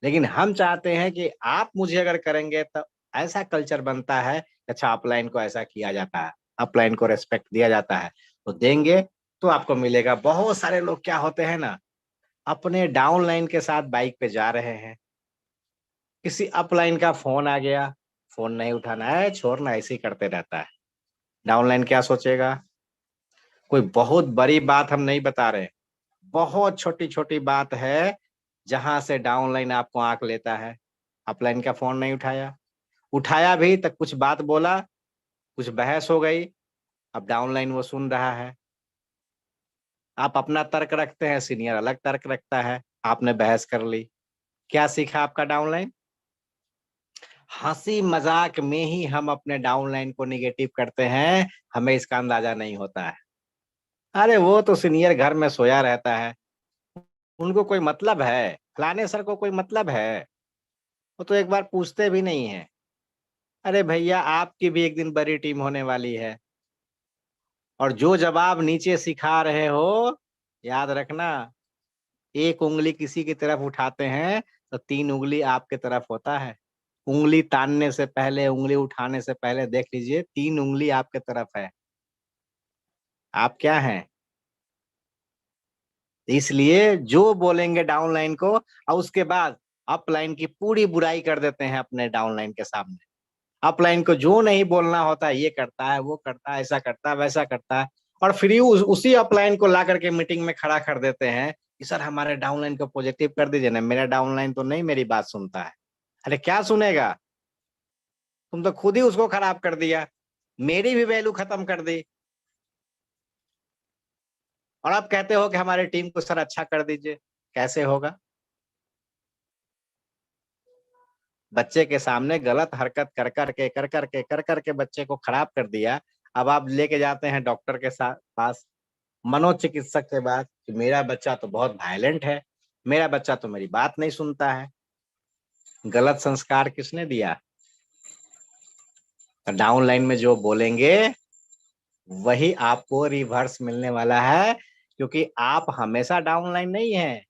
लेकिन हम चाहते हैं कि आप मुझे अगर करेंगे तो ऐसा कल्चर बनता है। अच्छा, अपलाइन को ऐसा किया जाता है, अपलाइन को रेस्पेक्ट दिया जाता है, तो देंगे तो आपको मिलेगा। बहुत सारे लोग क्या होते हैं ना, अपने डाउनलाइन के साथ बाइक पे जा रहे हैं, किसी अपलाइन का फोन आ गया, फोन नहीं उठाना है, छोड़ना, ऐसे ही करते रहता है। डाउनलाइन क्या सोचेगा? कोई बहुत बड़ी बात हम नहीं बता रहे, बहुत छोटी छोटी बात है जहां से डाउनलाइन आपको आंक लेता है। अपलाइन का फोन नहीं उठाया, उठाया भी तक कुछ बात बोला, कुछ बहस हो गई, अब डाउनलाइन वो सुन रहा है। आप अपना तर्क रखते हैं, सीनियर अलग तर्क रखता है, आपने बहस कर ली, क्या सीखा आपका डाउनलाइन? हंसी मजाक में ही हम अपने डाउनलाइन को निगेटिव करते हैं, हमें इसका अंदाजा नहीं होता है। अरे वो तो सीनियर घर में सोया रहता है, उनको कोई मतलब है? फलाने सर को कोई मतलब है? वो तो एक बार पूछते भी नहीं है। अरे भैया, आपकी भी एक दिन बड़ी टीम होने वाली है, और जो जवाब नीचे सिखा रहे हो, याद रखना, एक उंगली किसी की तरफ उठाते हैं तो 3 उंगली आपके तरफ होता है। उंगली तानने से पहले, उंगली उठाने से पहले देख लीजिए, 3 उंगली आपके तरफ है। आप क्या हैं? इसलिए जो बोलेंगे डाउनलाइन को और उसके बाद अपलाइन की पूरी बुराई कर देते हैं अपने डाउनलाइन के सामने। अपलाइन को जो नहीं बोलना होता है, ये करता है, वो करता है, ऐसा करता है, वैसा करता है, और फिर उसी अपलाइन को ला करके मीटिंग में खड़ा कर देते हैं कि सर हमारे डाउनलाइन को पॉजिटिव कर दीजिए ना, मेरा डाउनलाइन तो नहीं मेरी बात सुनता है। अरे क्या सुनेगा? तुम तो खुद ही उसको खराब कर दिया, मेरी भी वैल्यू खत्म कर दी, और आप कहते हो कि हमारी टीम को सर अच्छा कर दीजिए। कैसे होगा? बच्चे के सामने गलत हरकत कर करके बच्चे को खराब कर दिया। अब आप लेके जाते हैं डॉक्टर के साथ पास, मनोचिकित्सक के पास, कि मेरा बच्चा तो बहुत वायलेंट है, मेरा बच्चा तो मेरी बात नहीं सुनता है। गलत संस्कार किसने दिया? डाउन लाइन में जो बोलेंगे वही आपको रिवर्स मिलने वाला है, क्योंकि आप हमेशा डाउन लाइन नहीं है।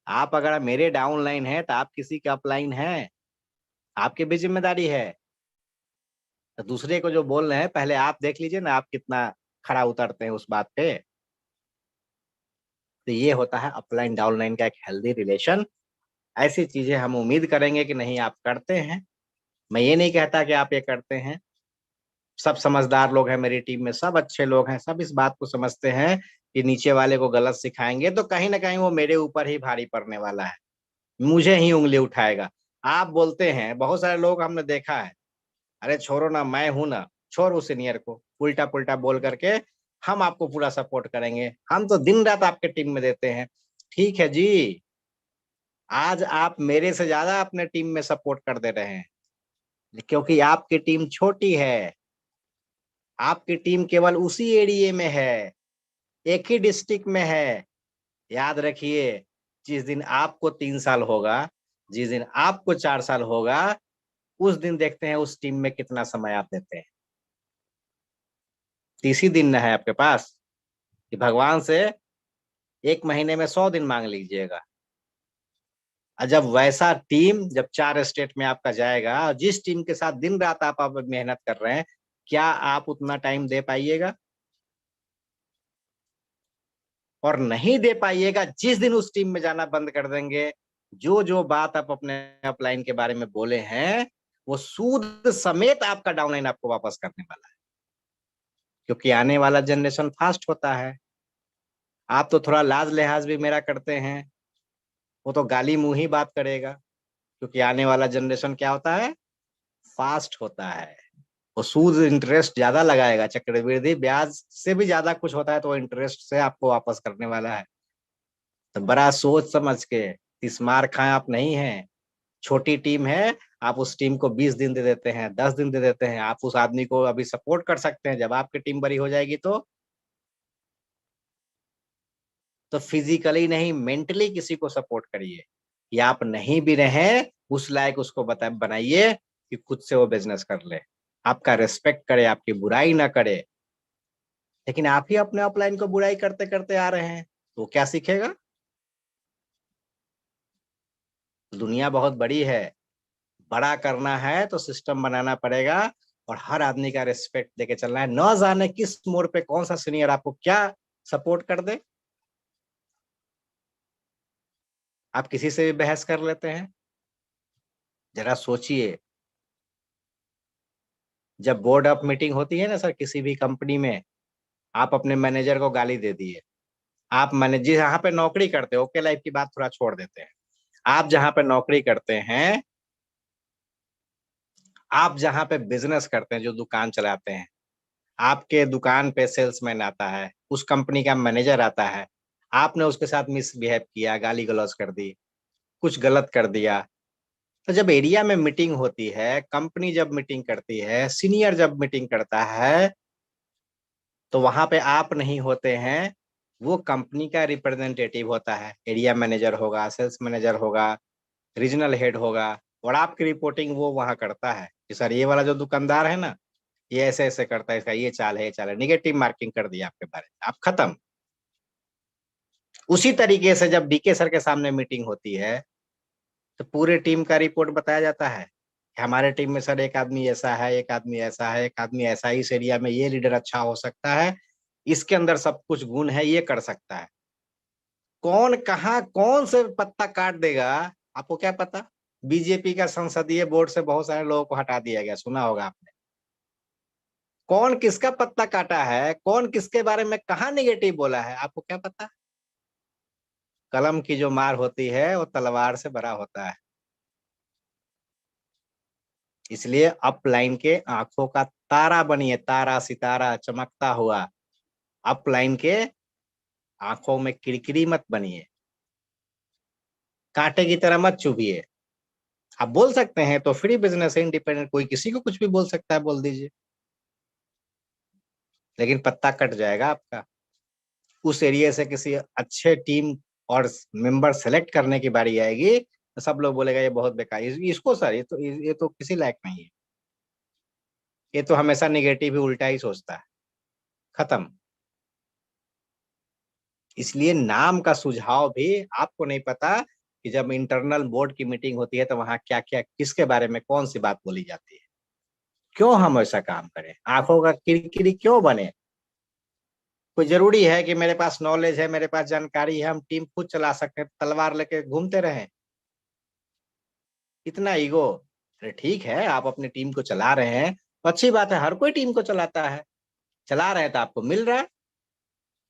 आप अगर मेरे डाउन लाइन है तो आप किसी का अपलाइन है, आपकी भी जिम्मेदारी है। तो दूसरे को जो बोल रहे हैं, पहले आप देख लीजिए ना आप कितना खरा उतरते हैं उस बात पे। तो ये होता है अपलाइन डाउनलाइन का एक हेल्दी रिलेशन। ऐसी चीजें हम उम्मीद करेंगे कि नहीं आप करते हैं। मैं ये नहीं कहता कि आप ये करते हैं। सब समझदार लोग हैं मेरी टीम में, सब अच्छे लोग हैं, सब इस बात को समझते हैं कि नीचे वाले को गलत सिखाएंगे तो कहीं ना कहीं वो मेरे ऊपर ही भारी पड़ने वाला है, मुझे ही उंगली उठाएगा। आप बोलते हैं, बहुत सारे लोग हमने देखा है, अरे छोड़ो ना, मैं हूं ना, छोड़ उस सीनियर को, उल्टा पुल्टा बोल करके हम आपको पूरा सपोर्ट करेंगे, हम तो दिन रात आपके टीम में देते हैं। ठीक है जी, आज आप मेरे से ज्यादा अपने टीम में सपोर्ट कर दे रहे हैं, क्योंकि आपकी टीम छोटी है, आपकी टीम केवल उसी एरिया में है, एक ही डिस्ट्रिक्ट में है। याद रखिए, जिस दिन आपको 3 साल होगा, जिस दिन आपको 4 साल होगा, उस दिन देखते हैं उस टीम में कितना समय आप देते हैं। 30 ही दिन न है आपके पास कि भगवान से 1 महीने में 100 दिन मांग लीजिएगा। और जब वैसा टीम जब 4 स्टेट में आपका जाएगा, और जिस टीम के साथ दिन रात आप मेहनत कर रहे हैं, क्या आप उतना टाइम दे पाइएगा? और नहीं दे पाइएगा। जिस दिन उस टीम में जाना बंद कर देंगे, जो जो बात आप अपने अपलाइन के बारे में बोले हैं, वो सूद समेत आपका डाउनलाइन आपको वापस करने वाला है, क्योंकि आने वाला जनरेशन फास्ट होता है। आप तो थोड़ा लाज लिहाज भी मेरा करते हैं, वो तो गाली मुंह ही बात करेगा, क्योंकि आने वाला जनरेशन क्या होता है, फास्ट होता है। वो सूद इंटरेस्ट ज्यादा लगाएगा, चक्रवृद्धि ब्याज से भी ज्यादा कुछ होता है तो वो इंटरेस्ट से आपको वापस करने वाला है। तो बड़ा सोच समझ के, तिस्मार खां आप नहीं हैं। छोटी टीम है, आप उस टीम को 20 दिन दे देते हैं, 10 दिन दे देते हैं, आप उस आदमी को अभी सपोर्ट कर सकते हैं। जब आपकी टीम बड़ी हो जाएगी तो फिजिकली नहीं, मेंटली किसी को सपोर्ट करिए, या आप नहीं भी रहे उस लायक, उसको बता बनाइए कि खुद से वो बिजनेस कर ले, आपका रेस्पेक्ट करे, आपकी बुराई ना करे। लेकिन आप ही अपने अपलाइन को बुराई करते करते आ रहे हैं, तो क्या सीखेगा? दुनिया बहुत बड़ी है, बड़ा करना है तो सिस्टम बनाना पड़ेगा, और हर आदमी का रिस्पेक्ट देके चलना है। न जाने किस मोड़ पे कौन सा सीनियर आपको क्या सपोर्ट कर दे। आप किसी से भी बहस कर लेते हैं। जरा सोचिए, जब बोर्ड ऑफ मीटिंग होती है ना सर किसी भी कंपनी में, आप अपने मैनेजर को गाली दे दिए। आप मैनेजर जहाँ पे नौकरी करते हो, ओके लाइफ की बात थोड़ा छोड़ देते हैं, आप जहाँ पे नौकरी करते हैं, आप जहाँ पे बिजनेस करते हैं, जो दुकान चलाते हैं, आपके दुकान पे सेल्समैन आता है, उस कंपनी का मैनेजर आता है, आपने उसके साथ मिसबिहेव किया, गाली गलौज कर दी, कुछ गलत कर दिया। तो जब एरिया में मीटिंग होती है, कंपनी जब मीटिंग करती है, सीनियर जब मीटिंग करता है, तो वहां पे आप नहीं होते हैं, वो कंपनी का रिप्रेजेंटेटिव होता है। एरिया मैनेजर होगा, सेल्स मैनेजर होगा, रीजनल हेड होगा, और आपकी रिपोर्टिंग वो वहां करता है कि सर ये वाला जो दुकानदार है ना, ये ऐसे ऐसे करता है, इसका ये चाल है, ये चाल है, निगेटिव मार्किंग कर दिया आपके बारे में, आप खत्म। उसी तरीके से जब डीके सर के सामने मीटिंग होती है, तो पूरे टीम का रिपोर्ट बताया जाता है कि हमारे टीम में सर एक आदमी ऐसा है, एक आदमी ऐसा है, एक आदमी ऐसा, इस एरिया में ये लीडर अच्छा हो सकता है, इसके अंदर सब कुछ गुण है, ये कर सकता है। कौन कहाँ कौन से पत्ता काट देगा, आपको क्या पता? बीजेपी का संसदीय बोर्ड से बहुत सारे लोगों को हटा दिया गया, सुना होगा आपने। कौन किसका पत्ता काटा है, कौन किसके बारे में कहाँ निगेटिव बोला है, आपको क्या पता? कलम की जो मार होती है वो तलवार से बड़ा होता है। इसलिए अपलाइन के आंखों का तारा बनिए, तारा सितारा चमकता हुआ। अपलाइन के आंखों में किरकिरी मत बनिए, कांटे की तरह मत चुभिए। आप बोल सकते हैं तो फ्री बिजनेस है, इंडिपेंडेंट, कोई किसी को कुछ भी बोल सकता है, बोल दीजिए, लेकिन पत्ता कट जाएगा आपका। उस एरिया से किसी अच्छे टीम और मेंबर सेलेक्ट करने की बारी आएगी तो सब लोग बोलेगा ये बहुत बेकार, इसको सर ये तो किसी लायक नहीं है, ये तो हमेशा निगेटिव ही, उल्टा ही सोचता है, खत्म। इसलिए नाम का सुझाव भी आपको नहीं पता कि जब इंटरनल बोर्ड की मीटिंग होती है तो वहां क्या क्या, किसके बारे में कौन सी बात बोली जाती है, क्यों हम ऐसा काम करें, आंखों का किरकिरी क्यों बने। कोई जरूरी है कि मेरे पास नॉलेज है, मेरे पास जानकारी है, हम टीम खुद चला सकते हैं, तलवार लेके घूमते रहें, इतना ईगो। अरे ठीक है, आप अपनी टीम को चला रहे हैं तो अच्छी बात है, हर कोई टीम को चलाता है, चला रहे हैं तो आपको मिल रहा है,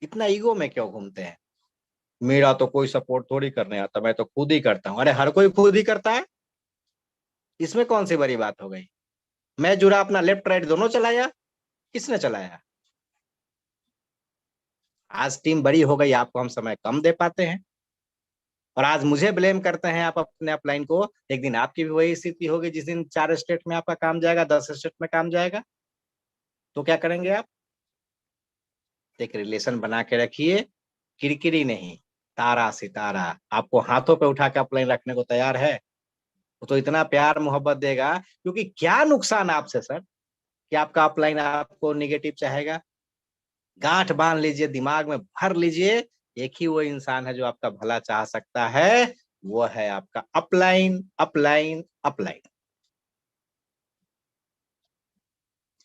इतना ईगो में क्यों घूमते हैं। मेरा तो कोई सपोर्ट थोड़ी करने आता, मैं तो खुद ही करता हूँ। अरे हर कोई खुद ही करता है, इसमें कौन सी बड़ी बात हो गई। मैं जुड़ा अपना लेफ्ट राइट दोनों चलाया, किसने चलाया। आज टीम बड़ी हो गई, आपको हम समय कम दे पाते हैं, और आज मुझे ब्लेम करते हैं आप अपने अपलाइन को। एक दिन आपकी भी वही स्थिति होगी, जिस दिन 4 स्टेट में आपका काम जाएगा, 10 स्टेट में काम जाएगा, तो क्या करेंगे आप। एक रिलेशन बना के रखिए, किरकिरी नहीं, तारा सितारा आपको हाथों पे उठा के अपलाइन रखने को तैयार है, वो तो इतना प्यार मोहब्बत देगा, क्योंकि क्या नुकसान आपसे सर कि आपका अपलाइन आपको निगेटिव चाहेगा। गांठ बांध लीजिए, दिमाग में भर लीजिए, एक ही वो इंसान है जो आपका भला चाह सकता है, वो है आपका अपलाइन, अपलाइन, अपलाइन।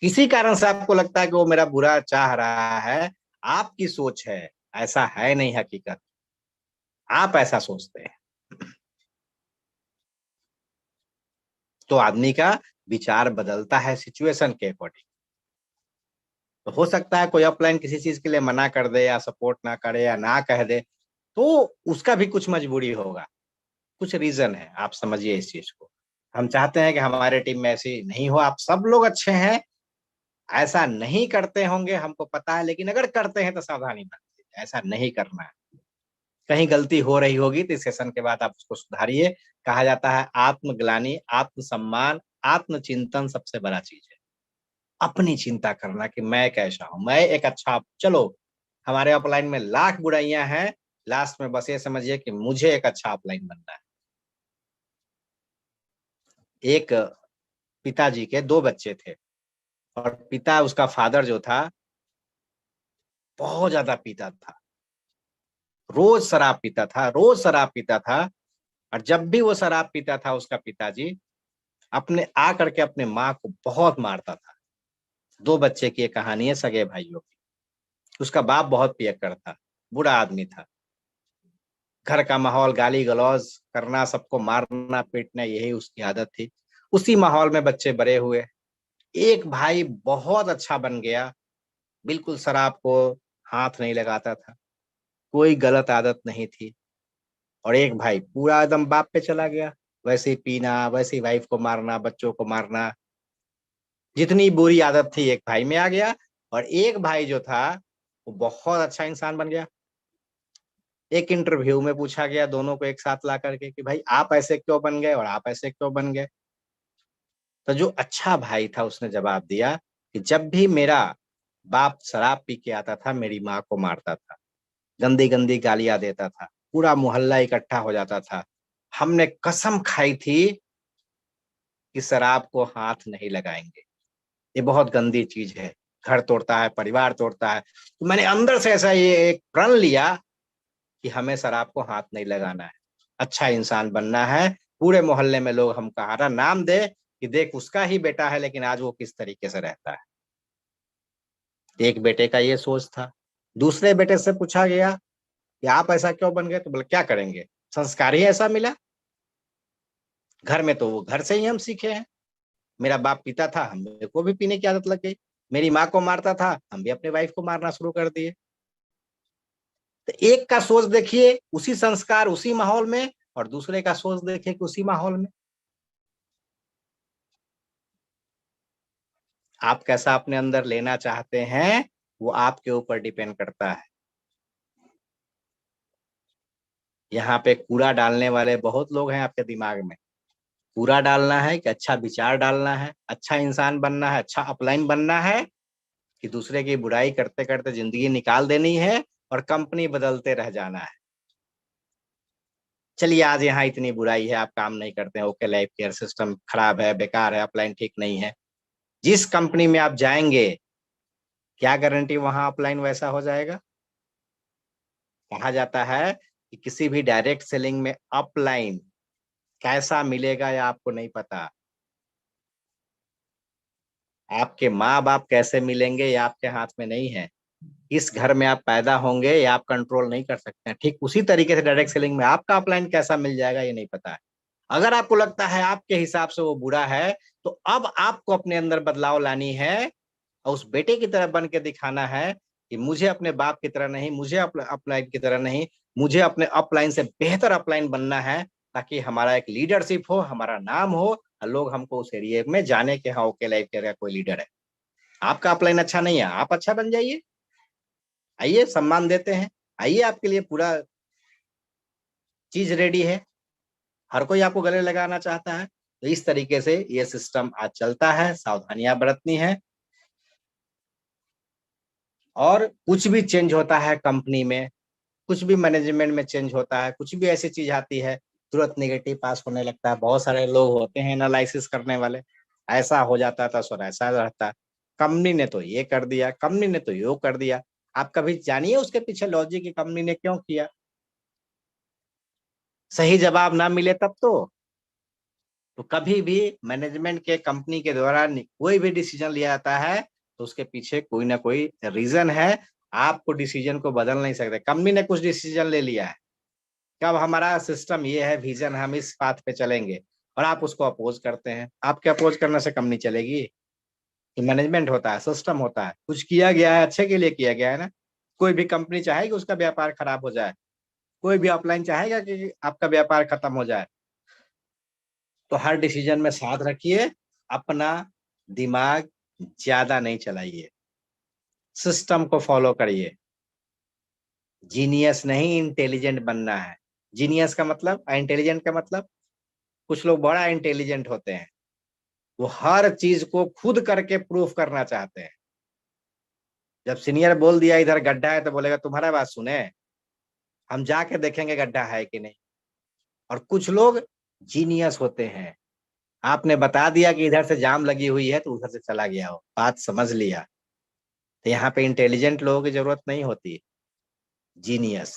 किसी कारण से आपको लगता है कि वो मेरा बुरा चाह रहा है, आपकी सोच है, ऐसा है नहीं हकीकत, आप ऐसा सोचते हैं। तो आदमी का विचार बदलता है सिचुएशन के अकॉर्डिंग। तो हो सकता है कोई अपलाइन किसी चीज के लिए मना कर दे, या सपोर्ट ना करे, या ना कह दे, तो उसका भी कुछ मजबूरी होगा, कुछ रीजन है, आप समझिए इस चीज को। हम चाहते हैं कि हमारे टीम में ऐसी नहीं हो, आप सब लोग अच्छे हैं, ऐसा नहीं करते होंगे हमको पता है, लेकिन अगर करते हैं तो सावधानी बरतिए, ऐसा नहीं करना है। कहीं गलती हो रही होगी तो इस सेशन के बाद आप उसको सुधारिए। कहा जाता है आत्मग्लानि, आत्मसम्मान, आत्मचिंतन सबसे बड़ा चीज है। अपनी चिंता करना कि मैं कैसा हूं, मैं एक अच्छा, चलो हमारे अपलाइन में लाख बुराइयां हैं, लास्ट में बस ये समझिए कि मुझे एक अच्छा अपलाइन बनना है। एक पिताजी के 2 बच्चे थे, और पिता, उसका फादर जो था, बहुत ज्यादा पीता था, रोज शराब पीता था, रोज शराब पीता था। और जब भी वो शराब पीता था उसका पिताजी अपने आ करके अपने माँ को बहुत मारता था। 2 बच्चे की एक कहानी है, सगे भाइयों की। उसका बाप बहुत पियक्कड़ था, बुरा आदमी था, घर का माहौल गाली गलौज करना, सबको मारना पीटना, यही उसकी आदत थी। उसी माहौल में बच्चे बड़े हुए। एक भाई बहुत अच्छा बन गया, बिल्कुल शराब को हाथ नहीं लगाता था, कोई गलत आदत नहीं थी। और एक भाई पूरा एकदम बाप पे चला गया, वैसे ही पीना, वैसे ही वाइफ को मारना, बच्चों को मारना, जितनी बुरी आदत थी एक भाई में आ गया। और एक भाई जो था वो बहुत अच्छा इंसान बन गया। एक इंटरव्यू में पूछा गया दोनों को एक साथ ला करके कि भाई आप ऐसे क्यों बन गए और आप ऐसे क्यों बन गए। तो जो अच्छा भाई था उसने जवाब दिया कि जब भी मेरा बाप शराब पी के आता था मेरी माँ को मारता था, गंदी गंदी गालियां देता था, पूरा मोहल्ला इकट्ठा हो जाता था, हमने कसम खाई थी कि शराब को हाथ नहीं लगाएंगे, ये बहुत गंदी चीज है, घर तोड़ता है, परिवार तोड़ता है। तो मैंने अंदर से ऐसा ये एक प्रण लिया कि हमें शराब को हाथ नहीं लगाना है, अच्छा इंसान बनना है। पूरे मोहल्ले में लोग हम कहारा नाम दे कि देख उसका ही बेटा है, लेकिन आज वो किस तरीके से रहता है। एक बेटे का ये सोच था। दूसरे बेटे से पूछा गया कि आप ऐसा क्यों बन गए, तो बोले क्या करेंगे, संस्कार ही ऐसा मिला, घर में तो वो घर से ही हम सीखे हैं। मेरा बाप पीता था, हम मेरे को भी पीने की आदत लग गई, मेरी माँ को मारता था, हम भी अपने वाइफ को मारना शुरू कर दिए। तो एक का सोच देखिए उसी संस्कार उसी माहौल में, और दूसरे का सोच देखिए कि उसी माहौल में। आप कैसा अपने अंदर लेना चाहते हैं वो आपके ऊपर डिपेंड करता है। यहाँ पे कूड़ा डालने वाले बहुत लोग हैं आपके दिमाग में, पूरा डालना है कि अच्छा विचार डालना है, अच्छा इंसान बनना है, अच्छा अपलाइन बनना है, कि दूसरे की बुराई करते करते जिंदगी निकाल देनी है और कंपनी बदलते रह जाना है। चलिए आज यहाँ इतनी बुराई है, आप काम नहीं करते हैं, ओके लाइफ केयर सिस्टम खराब है, बेकार है, अपलाइन ठीक नहीं है। जिस कंपनी में आप जाएंगे, क्या गारंटी वहां अपलाइन वैसा हो जाएगा? कहा जाता है कि किसी भी डायरेक्ट सेलिंग में अपलाइन कैसा मिलेगा या आपको नहीं पता। आपके माँ बाप कैसे मिलेंगे ये आपके हाथ में नहीं है। इस घर में आप पैदा होंगे ये आप कंट्रोल नहीं कर सकते हैं। ठीक उसी तरीके से डायरेक्ट सेलिंग में आपका अपलाइन कैसा मिल जाएगा ये नहीं पता है। अगर आपको लगता है आपके हिसाब से वो बुरा है, तो अब आपको अपने अंदर बदलाव लानी है और उस बेटे की तरह बन के दिखाना है कि मुझे अपने बाप की तरह नहीं, मुझे अपलाइन की तरह नहीं, मुझे अपने अपलाइन से बेहतर अपलाइन बनना है, ताकि हमारा एक लीडरशिप हो, हमारा नाम हो और लोग हमको उस एरिया में जाने के हाँ ओके लाइफ का कोई लीडर है। आपका अपलाइन अच्छा नहीं है, आप अच्छा बन जाइए, आइए सम्मान देते हैं, आइए आपके लिए पूरा चीज रेडी है। हर कोई आपको गले लगाना चाहता है। तो इस तरीके से ये सिस्टम आज चलता है, सावधानियां बरतनी है। और कुछ भी चेंज होता है कंपनी में, कुछ भी मैनेजमेंट में चेंज होता है, कुछ भी ऐसी चीज आती है, तुरंत नेगेटिव पास होने लगता है। बहुत सारे लोग होते हैं एनालिसिस करने वाले, ऐसा हो जाता था सर, ऐसा रहता है, कंपनी ने तो ये कर दिया, कंपनी ने तो यो कर दिया। आप कभी जानिए उसके पीछे लॉजिक की कंपनी ने क्यों किया। सही जवाब ना मिले तब तो कभी भी मैनेजमेंट के कंपनी के द्वारा कोई भी डिसीजन लिया जाता है तो उसके पीछे कोई ना कोई रीजन है। आपको डिसीजन को बदल नहीं सकते। कंपनी ने कुछ डिसीजन ले लिया है, कब हमारा सिस्टम ये है, विजन हम इस पाथ पे चलेंगे, और आप उसको अपोज करते हैं। आपके अपोज करने से कंपनी चलेगी? कि मैनेजमेंट होता है, सिस्टम होता है, कुछ किया गया है अच्छे के लिए किया गया है ना। कोई भी कंपनी चाहेगी उसका व्यापार खराब हो जाए, कोई भी अपलाइन चाहेगा कि आपका व्यापार खत्म हो जाए। तो हर डिसीजन में साथ रखिए, अपना दिमाग ज्यादा नहीं चलाइए, सिस्टम को फॉलो करिए। जीनियस नहीं इंटेलिजेंट बनना है। जीनियस का मतलब, इंटेलिजेंट का मतलब, कुछ लोग बड़ा इंटेलिजेंट होते हैं, वो हर चीज को खुद करके प्रूफ करना चाहते हैं। जब सीनियर बोल दिया इधर गड्ढा है तो बोलेगा तुम्हारा बात सुने, हम जाके देखेंगे गड्ढा है कि नहीं। और कुछ लोग जीनियस होते हैं, आपने बता दिया कि इधर से जाम लगी हुई है तो उधर से चला गया हो, बात समझ लिया। तो यहाँ पे इंटेलिजेंट लोगों की जरूरत नहीं होती, जीनियस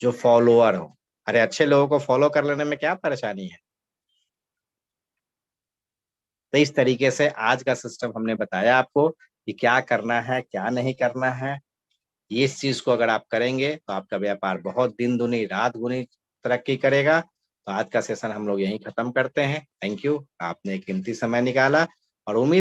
जो फॉलोअर हो। अरे अच्छे लोगों को फॉलो कर लेने में क्या परेशानी है। तो इस तरीके से आज का सिस्टम हमने बताया आपको कि क्या करना है क्या नहीं करना है। इस चीज को अगर आप करेंगे तो आपका व्यापार बहुत दिन दुनी रात गुनी तरक्की करेगा। तो आज का सेशन हम लोग यहीं खत्म करते हैं। थैंक यू, आपने कीमती समय निकाला और उम्मीद